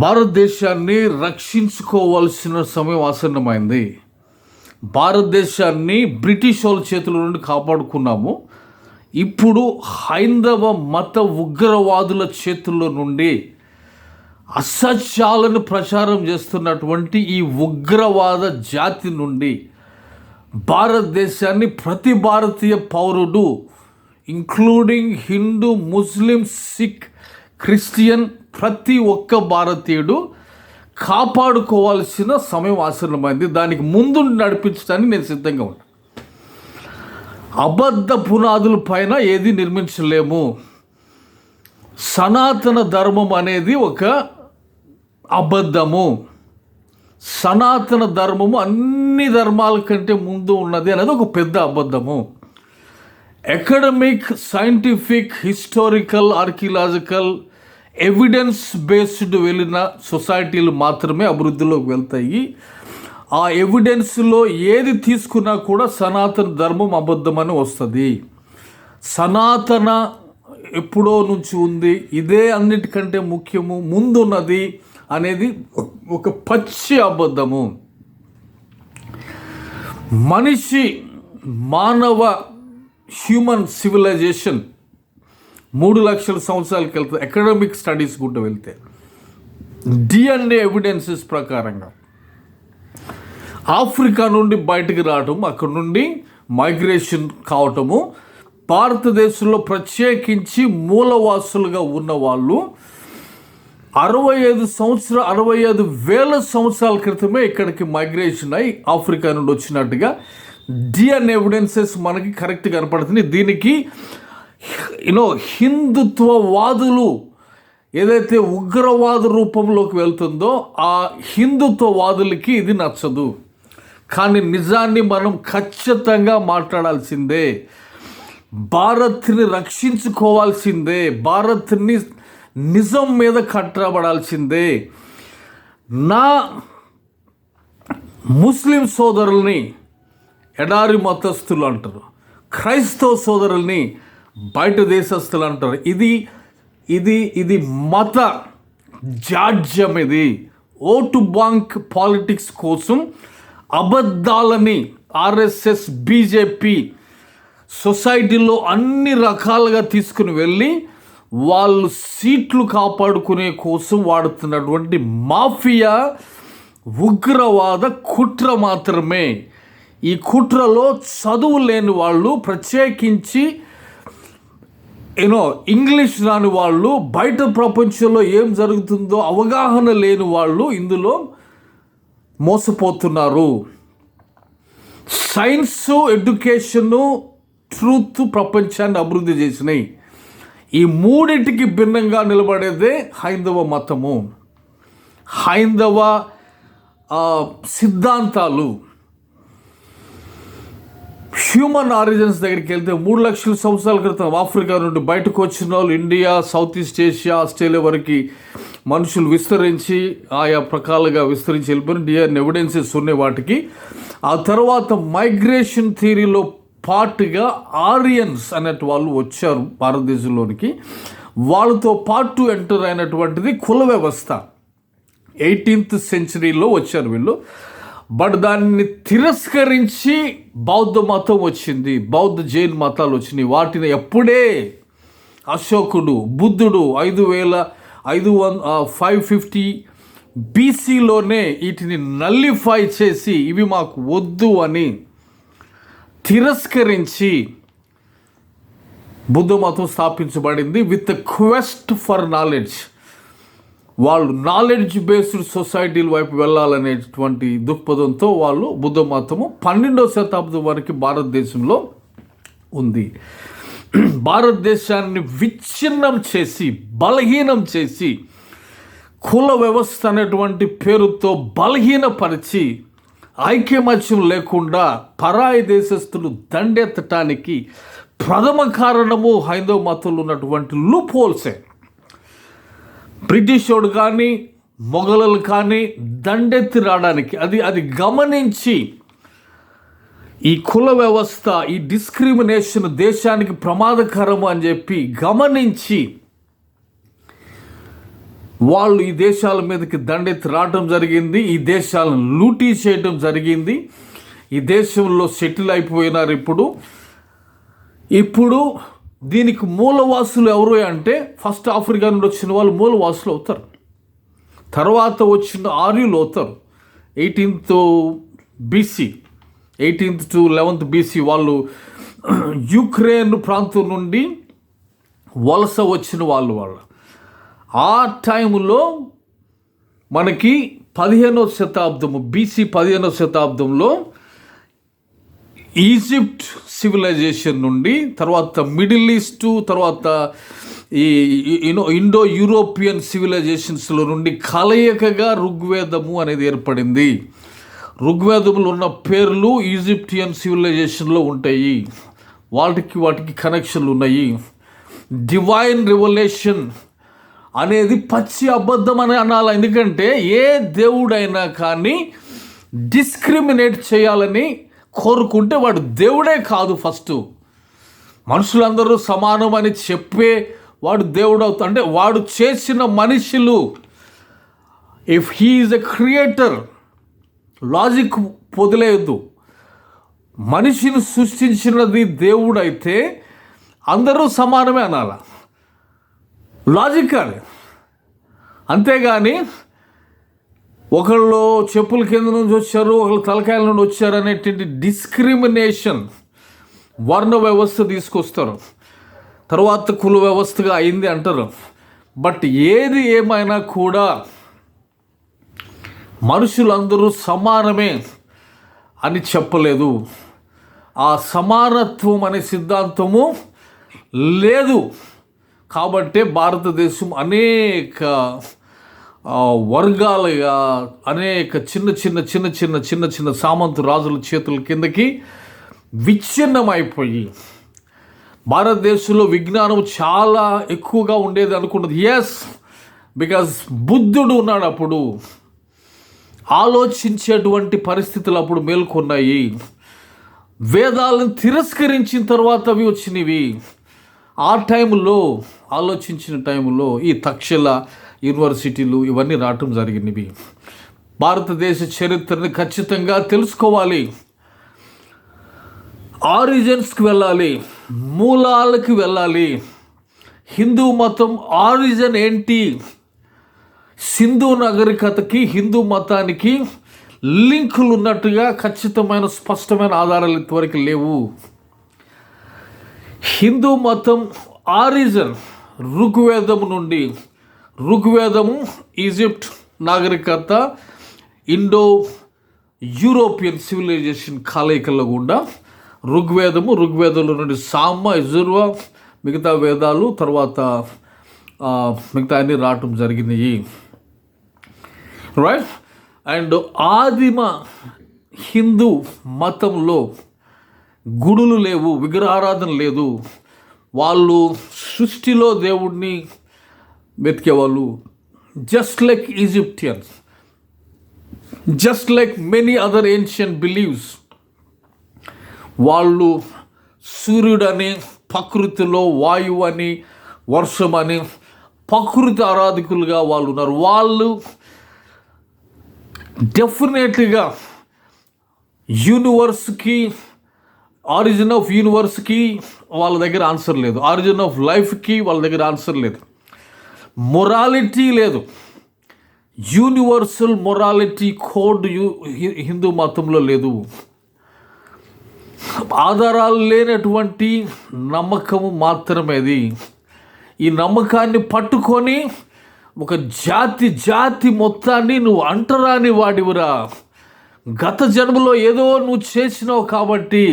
భారతదేశాన్ని రక్షించుకోవాల్సిన సమయం ఆసన్నమైంది. భారతదేశాన్ని బ్రిటిష్ వాళ్ళ చేతుల నుండి కాపాడుకున్నాము. ఇప్పుడు హైందవ మత ఉగ్రవాదుల చేతుల్లో నుండి అసత్యాలను ప్రచారం చేస్తున్నటువంటి ఈ ఉగ్రవాద జాతి నుండి భారతదేశాన్ని ప్రతి భారతీయ పౌరుడు, ఇంక్లూడింగ్ హిందూ, ముస్లిం, సిక్, క్రిస్టియన్, ప్రతి ఒక్క భారతీయుడు కాపాడుకోవాల్సిన సమయం ఆసన్నమైంది. దానికి ముందు నడిపించడానికి నేను సిద్ధంగా ఉన్నాను. అబద్ధ పునాదుల పైన ఏది నిర్మించలేము. సనాతన ధర్మం అనేది ఒక అబద్ధము. సనాతన ధర్మము అన్ని ధర్మాల కంటే ముందు ఉన్నది అనేది ఒక పెద్ద అబద్ధము. Academic, scientific, historical, archaeological, evidence based వెళ్ళిన సొసైటీలు మాత్రమే అభివృద్ధిలోకి వెళ్తాయి. ఆ ఎవిడెన్స్లో ఏది తీసుకున్నా కూడా సనాతన ధర్మం అబద్ధమని వస్తుంది. సనాతన ఎప్పుడో నుంచి ఉంది, ఇదే అన్నిటికంటే ముఖ్యము, ముందున్నది అనేది ఒక పచ్చి అబద్ధము. హ్యూమన్ సివిలైజేషన్ 3 లక్షల సంవత్సరాలకి వెళ్తుంది. అకాడమిక్ స్టడీస్ కూడా వెళ్తే డిఎన్ఏ ఎవిడెన్సెస్ ప్రకారంగా ఆఫ్రికా నుండి బయటకు రావటం, అక్కడ నుండి మైగ్రేషన్ కావటము, భారతదేశంలో ప్రత్యేకించి మూలవాసులుగా ఉన్న వాళ్ళు 65,000 సంవత్సరాల క్రితమే ఇక్కడికి మైగ్రేషన్ అయి ఆఫ్రికా నుండి వచ్చినట్టుగా డిఎన్ఏ ఎవిడెన్సెస్ మనకి కరెక్ట్ కనపడుతుంది. దీనికి హిందుత్వవాదులు ఏదైతే ఉగ్రవాద రూపంలోకి వెళ్తుందో ఆ హిందుత్వవాదులకి ఇది నచ్చదు. కానీ నిజాన్ని మనం ఖచ్చితంగా మాట్లాడాల్సిందే. భారత్ని రక్షించుకోవాల్సిందే. భారత్ని నిజం మీద కట్టబడాల్సిందే. నా ముస్లిం సోదరుల్ని ఎడారి మతస్థులు అంటారు, క్రైస్తవ సోదరుల్ని బయట దేశస్తులు అంటారు. ఇది మత జాడ్యం. ఇది ఓటు బ్యాంక్ పాలిటిక్స్ కోసం అబద్ధాలని ఆర్ఎస్ఎస్, బీజేపీ సొసైటీలో అన్ని రకాలుగా తీసుకుని వెళ్ళి వాళ్ళు సీట్లు కాపాడుకునే కోసం వాడుతున్నటువంటి మాఫియా ఉగ్రవాద కుట్ర మాత్రమే. ఈ కుట్రలో చదువు లేని వాళ్ళు, ప్రత్యేకించి ఇంగ్లీష్ రాని వాళ్ళు, బయట ప్రపంచంలో ఏం జరుగుతుందో అవగాహన లేని వాళ్ళు ఇందులో మోసపోతున్నారు. సైన్స్, ఎడ్యుకేషను, ట్రూత్ ప్రపంచాన్ని అభివృద్ధి చేసినాయి. ఈ మూడింటికి భిన్నంగా నిలబడేదే హైందవ మతము. హైందవ సిద్ధాంతాలు. హ్యూమన్ ఆరిజిన్స్ దగ్గరికి వెళ్తే 3 లక్షల సంవత్సరాల క్రితం ఆఫ్రికా నుండి బయటకు వచ్చిన వాళ్ళు India, south east Asia, Australia వరకు మనుషులు విస్తరించి ఆయా ప్రకాలుగా విస్తరించి వెళ్ళిపోయిన డిఎన్ఏ ఎవిడెన్సెస్ ఉన్నాయి వాటికి. ఆ తర్వాత మైగ్రేషన్ థియరీలో పార్ట్గా ఆరియన్స్ అనేటి వాళ్ళు వచ్చారు భారతదేశంలోనికి. వాళ్ళతో పాటు ఎంటర్ అయినటువంటిది కుల వ్యవస్థ. 18th సెంచరీలో వచ్చారు వీళ్ళు. బట్ దాన్ని తిరస్కరించి బౌద్ధ మతం వచ్చింది, బౌద్ధ జైన్ మతాలు వచ్చినాయి. వాటిని ఎప్పుడే అశోకుడు, బుద్ధుడు 550 BCలోనే వీటిని నల్లిఫై చేసి ఇవి మాకు వద్దు అని తిరస్కరించి బుద్ధ మతం స్థాపించబడింది. With quest for knowledge. వాళ్ళు నాలెడ్జ్ బేస్డ్ సొసైటీల వైపు వెళ్ళాలనేటువంటి దృక్పథంతో వాళ్ళు బుద్ధ మతము 12వ శతాబ్దం వరకు భారతదేశంలో ఉంది. భారతదేశాన్ని విచ్ఛిన్నం చేసి, బలహీనం చేసి, కుల వ్యవస్థ అనేటువంటి పేరుతో బలహీనపరిచి, ఐక్యమత్యం లేకుండా పరాయి దేశస్తులు దండెత్తటానికి ప్రథమ కారణము హైందవ మతంలో ఉన్నటువంటి లూప్ హోల్సే. బ్రిటిష్ వాడు కానీ మొఘలులు కానీ దండెత్తి రావడానికి అది గమనించి ఈ కుల వ్యవస్థ, ఈ డిస్క్రిమినేషన్ దేశానికి ప్రమాదకరము అని చెప్పి గమనించి వాళ్ళు ఈ దేశాల మీదకి దండెత్తి రావడం జరిగింది, ఈ దేశాలను లూటీ చేయడం జరిగింది, ఈ దేశంలో సెటిల్ అయిపోయినారు. ఇప్పుడు దీనికి మూలవాసులు ఎవరు అంటే ఫస్ట్ ఆఫ్రికా నుండి వచ్చిన వాళ్ళు మూలవాసులు అవుతారు, తర్వాత వచ్చిన ఆర్యులు అవుతారు. 18th BC 18th to 11th BC వాళ్ళు యుక్రెయిన్ ప్రాంతం నుండి వలస వచ్చిన వాళ్ళు. ఆ టైంలో మనకి 15వ శతాబ్దము BC 15వ శతాబ్దంలో ఈజిప్ట్ సివిలైజేషన్ నుండి, తర్వాత మిడిల్ ఈస్ట్, తర్వాత ఈ ఇండో యూరోపియన్ సివిలైజేషన్స్లో నుండి కలయికగా ఋగ్వేదము అనేది ఏర్పడింది. ఋగ్వేదములు ఉన్న పేర్లు ఈజిప్టియన్ సివిలైజేషన్లో ఉంటాయి, వాటికి కనెక్షన్లు ఉన్నాయి. డివైన్ రెవల్యూషన్ అనేది పచ్చి అబద్ధం అని అనాలి. ఎందుకంటే ఏ దేవుడైనా కానీ డిస్క్రిమినేట్ చేయాలని కోరుకుంటే వాడు దేవుడే కాదు. ఫస్ట్ మనుషులందరూ సమానం అని చెప్పే వాడు దేవుడు అవుతాడు. అంటే వాడు చేసిన మనుషులు, if he is a creator, logic వదిలేయద్దు. మనిషిని సృష్టించినది దేవుడు అయితే అందరూ సమానమే అనాల, లాజిక్ అది. అంతేగాని ఒకళ్ళు చెప్పుల కింద నుంచి వచ్చారు, ఒకళ్ళు తలకాయల నుండి వచ్చారు అనేటువంటి డిస్క్రిమినేషన్ వర్ణ వ్యవస్థ తీసుకొస్తారు, తర్వాత కుల వ్యవస్థగా అయింది అంటారు. బట్ ఏది ఏమైనా కూడా మనుషులందరూ సమానమే అని చెప్పలేదు. ఆ సమానత్వం అనే సిద్ధాంతము లేదు. కాబట్టే భారతదేశం అనేక వర్గాలుగా, అనేక చిన్న చిన్న సామంత రాజుల చేతుల కిందకి విచ్ఛిన్నమైపోయి, భారతదేశంలో విజ్ఞానం చాలా ఎక్కువగా ఉండేది అనుకున్నది. ఎస్, బికాజ్ బుద్ధుడు ఉన్నాడు. అప్పుడు ఆలోచించేటువంటి పరిస్థితులు అప్పుడు మేల్కొన్నాయి. వేదాలను తిరస్కరించిన తర్వాత అవి వచ్చినవి. ఆ టైంలో ఆలోచించిన టైంలో ఈ తక్షల యూనివర్సిటీలు ఇవన్నీ రావటం జరిగినవి. భారతదేశ చరిత్రని ఖచ్చితంగా తెలుసుకోవాలి, ఆరిజిన్స్కి వెళ్ళాలి, మూలాలకి వెళ్ళాలి. హిందూ మతం ఆరిజిన్ ఏంటి? సింధు నాగరికతకి హిందూ మతానికి లింకులు ఉన్నట్టుగా ఖచ్చితమైన స్పష్టమైన ఆధారాలు ఇంతవరకు లేవు. హిందూ మతం ఆరిజిన్ ఋగ్వేదము నుండి, ఋగ్వేదము ఈజిప్ట్ నాగరికత, ఇండో యూరోపియన్ సివిలైజేషన్ కలయికల్లో గుండా ఋగ్వేదంలో నుండి సామ, యజుర్వ, మిగతా వేదాలు, తర్వాత మిగతా అన్ని రావటం జరిగినాయి. రైట్. అండ్ ఆదిమ హిందూ మతంలో గుడులు లేవు, విగ్రహారాధన లేదు. వాళ్ళు సృష్టిలో దేవుడిని వెతికేవాళ్ళు. Just like Egyptians, just like many other ancient believes. వాళ్ళు సూర్యుడని, ప్రకృతిలో వాయువు అని, వర్షం అని ప్రకృతి ఆరాధకులుగా వాళ్ళు ఉన్నారు. వాళ్ళు డెఫినెట్గా యూనివర్స్కి, ఆరిజిన్ ఆఫ్ యూనివర్స్కి వాళ్ళ దగ్గర ఆన్సర్ లేదు, ఆరిజిన్ ఆఫ్ లైఫ్కి వాళ్ళ దగ్గర ఆన్సర్ లేదు, మొరాలిటీ లేదు. యూనివర్సల్ మొరాలిటీ కోడ్ హిందూ మతంలో లేదు. ఆధారాలు లేనటువంటి నమ్మకము మాత్రమే అది. ఈ నమ్మకాన్ని పట్టుకొని ఒక జాతి మొత్తాన్ని నువ్వు అంటరాని వాడివురా, గత జన్మలో ఏదో నువ్వు చేసినావు కాబట్టి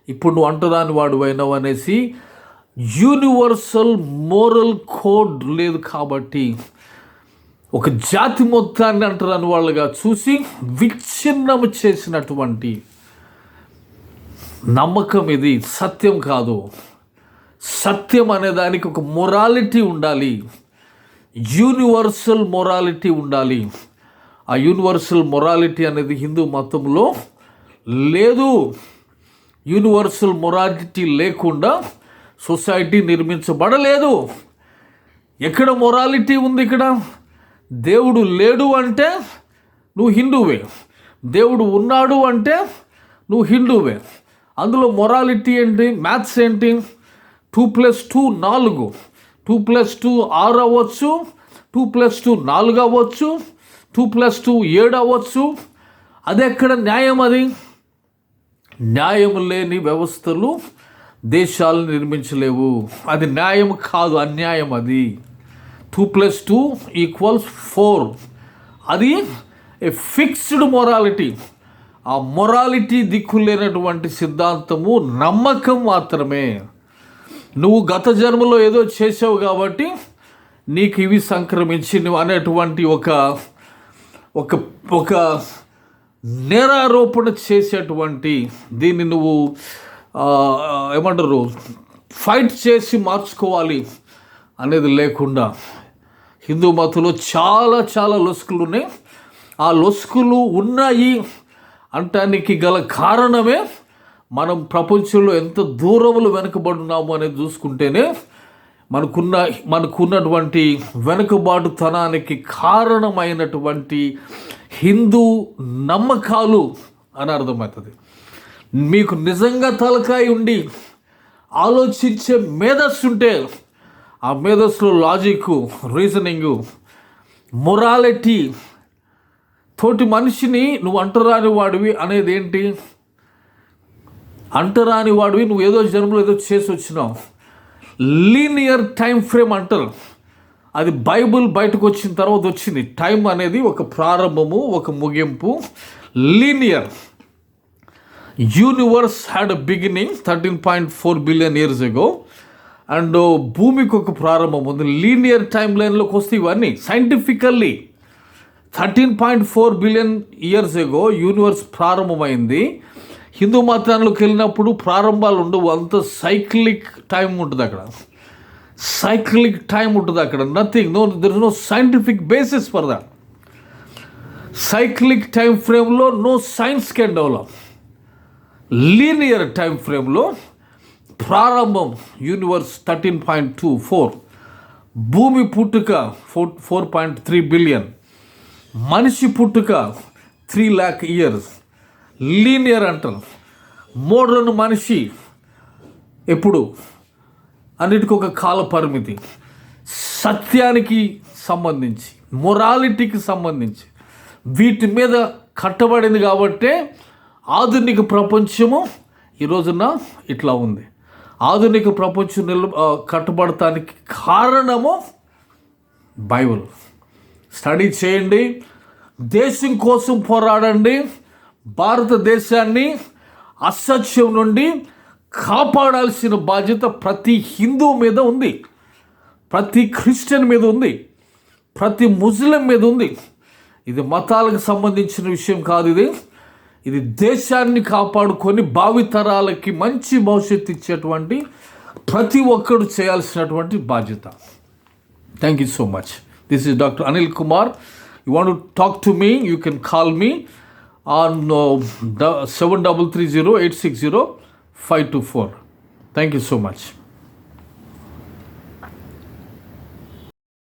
ఇప్పుడు నువ్వు అంటరాని వాడివైనావు అనేసి యూనివర్సల్ మోరల్ కోడ్ లేదు. కాబట్టి ఒక జాతి మొత్తాన్ని అంటరాని వాళ్ళుగా చూసి విచ్ఛిన్నము చేసినటువంటి నమ్మకం ఇది. సత్యం కాదు. సత్యం అనే దానికి ఒక మొరాలిటీ ఉండాలి, యూనివర్సల్ మొరాలిటీ ఉండాలి. ఆ యూనివర్సల్ మొరాలిటీ అనేది హిందూ మతంలో లేదు. యూనివర్సల్ మొరాలిటీ లేకుండా సొసైటీ నిర్మించబడలేదు. ఎక్కడ మొరాలిటీ ఉంది? ఇక్కడ దేవుడు లేడు అంటే నువ్వు హిందువే, దేవుడు ఉన్నాడు అంటే నువ్వు హిందువే. అందులో మొరాలిటీ ఏంటి? మ్యాథ్స్ ఏంటి? 2+2 4, 2+2 6 అవ్వచ్చు, 2+2 4 అవ్వచ్చు, 2+2 7 అవ్వచ్చు. అది ఎక్కడ న్యాయం? అది న్యాయం లేని వ్యవస్థలు దేశాలను నిర్మించలేవు. అది న్యాయం కాదు, అన్యాయం. అది 2+2 = 4. అది ఏ ఫిక్స్డ్ మొరాలిటీ. ఆ మొరాలిటీ దిక్కు లేనటువంటి సిద్ధాంతము నమ్మకం మాత్రమే. నువ్వు గత జన్మలో ఏదో చేసావు కాబట్టి నీకు ఇవి సంక్రమించి నువ్వు అనేటువంటి ఒక నేరారోపణ చేసేటువంటి దీన్ని నువ్వు ఏమంటారు ఫైట్ చేసి మార్చుకోవాలి అనేది లేకుండా హిందూ మతంలో చాలా చాలా లొసుకులు ఉన్నాయి. ఆ లొసుకులు ఉన్నాయి అంటానికి గల కారణమే మనం ప్రపంచంలో ఎంత దూరములు వెనుకబడున్నాము అనేది చూసుకుంటేనే మనకున్నటువంటి వెనుకబాటుతనానికి కారణమైనటువంటి హిందూ నమ్మకాలు అని అర్థమవుతుంది. మీకు నిజంగా తలకాయ ఉండి ఆలోచించే మేధస్సు ఉంటే ఆ మేధస్సులో లాజిక్, రీజనింగు, మొరాలిటీ, తోటి మనిషిని నువ్వు అంటరాని వాడివి అనేది ఏంటి? అంటరాని వాడివి, నువ్వు ఏదో జన్మలో ఏదో చేసి వచ్చినావు. లీనియర్ టైం ఫ్రేమ్ అంటారు. అది బైబుల్ బయటకు వచ్చిన తర్వాత వచ్చింది. టైం అనేది ఒక ప్రారంభము, ఒక ముగింపు. Linear. Universe had a beginning 13.4 billion years ago. And భూమికి ఒక ప్రారంభం ఉంది. లీనియర్ టైం లైన్లోకి వస్తే ఇవన్నీ scientifically 13.4 billion years ago universe ప్రారంభమైంది. హిందూ మతాల్లోకి వెళ్ళినప్పుడు ప్రారంభాలు ఉండవు, అంత సైక్లిక్ టైం ఉంటుంది అక్కడ. సైక్లిక్ టైం ఉంటుంది అక్కడ. Nothing, there is no scientific basis for that. Cyclic time ఫ్రేమ్లో no science can develop. Linear time ఫ్రేమ్లో ప్రారంభం యూనివర్స్ 13.24, భూమి పుట్టుక 4.3 billion, మనిషి పుట్టుక 3 lakh years. లీనియర్ అంటారు. మోడర్న్ మనిషి ఎప్పుడు అన్నిటికీ ఒక కాల పరిమితి. సత్యానికి సంబంధించి, మొరాలిటీకి సంబంధించి వీటి మీద కట్టబడింది కాబట్టే ఆధునిక ప్రపంచము ఈ రోజున ఇట్లా ఉంది. ఆధునిక ప్రపంచం కట్టబడటానికి కారణము బైబిల్. స్టడీ చేయండి, దేశం కోసం పోరాడండి. భారతదేశాన్ని అసత్యం నుండి కాపాడాల్సిన బాధ్యత ప్రతి హిందూ మీద ఉంది, ప్రతి క్రిస్టియన్ మీద ఉంది, ప్రతి ముస్లిం మీద ఉంది. ఇది మతాలకు సంబంధించిన విషయం కాదు. ఇది దేశాన్ని కాపాడుకొని భావితరాలకి మంచి భవిష్యత్తు ఇచ్చేటువంటి ప్రతి ఒక్కరు చేయాల్సినటువంటి బాధ్యత. Thank you so much. This is doctor Anil Kumar. You want to talk to me, you can call me on 7330 860 524. Thank you so much.